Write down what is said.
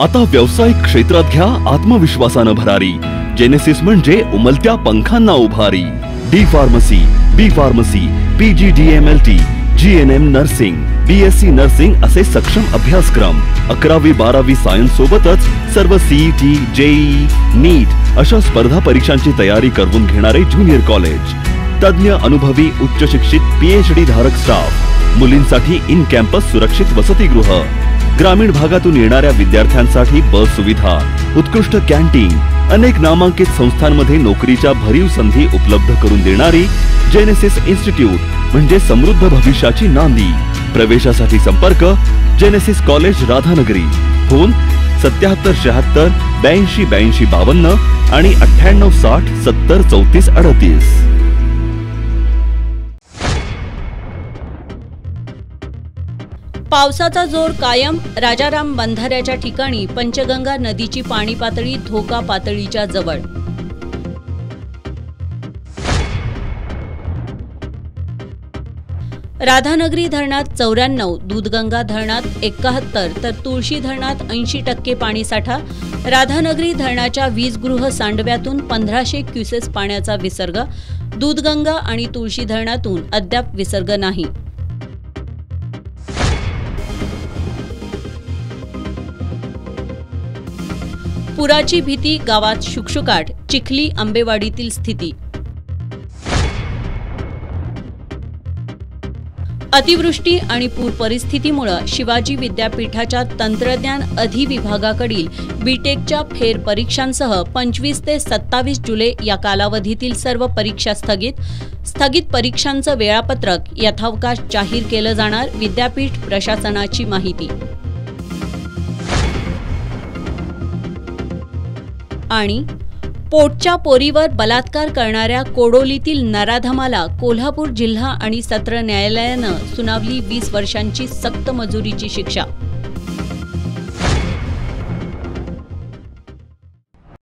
आता व्यावसायिक क्षेत्रात घ्या आत्मविश्वासानं भरारी। जेनेसिस म्हणजे उमलत्या पंखांना उभारी। D pharmacy, B pharmacy, PGDMLT, GNM nursing, BSc nursing असे सक्षम अभ्यासक्रम। 11वी 12वी सायन्स सोबतच सर्व CET, JEE, नीट अशा स्पर्धा परीक्षांची तयारी करवून घेणारे ज्युनियर कॉलेज। तज्ञ अनुभवी उच्च शिक्षित PhD धारक स्टाफ। मुलींसाठी इन कॅम्पस सुरक्षित वसतिगृह। ग्रामीण भागातून येणाऱ्या विद्यार्थ्यांसाठी बस सुविधा, उत्कृष्ट कॅन्टीन, अनेक नामांकित संस्थांमध्ये नोकरीच्या भरीव संधी उपलब्ध करून देणारी जेनेसिस इन्स्टिट्यूट म्हणजे समृद्ध भविष्याची नांदी। प्रवेशासाठी संपर्क जेनेसिस कॉलेज राधानगरी। फोन 7776 82 82 52 आणि 98 60 70 34 38। पावसाचा जोर कायम। राजाराम बंधाऱ्याच्या ठिकाणी पंचगंगा नदीची पाणी पातळी धोका पातळीच्या जवळ। राधानगरी धरणात 94, दूधगंगा धरणात 71 तर तुळशी धरणात 80% पाणीसाठा। राधानगरी धरणाच्या वीजगृह सांडव्यातून 1500 क्युसेस पाण्याचा विसर्ग। दूधगंगा आणि तुळशी धरणातून अद्याप विसर्ग नाही। पुराची भीती, गावात शुकशुकाट। चिखली आंबेवाडीतील स्थिती। अतिवृष्टी आणि पूर परिस्थितीमुळे शिवाजी विद्यापीठाच्या तंत्रज्ञान अधिविभागाकडील बीटेकच्या फेरपरीक्षांसह 25 ते 27 जुलै या कालावधीतील सर्व परीक्षा स्थगित परीक्षांचं वेळापत्रक यथावकाश जाहीर केलं जाणार। विद्यापीठ प्रशासनाची माहिती। आणि पोटच्या पोरीवर बलात्कार करणाऱ्या कोडोलीतील नराधमाला कोल्हापूर जिल्हा आणि सत्र न्यायालयानं सुनावली 20 वर्षांची सक्त मजुरीची शिक्षा।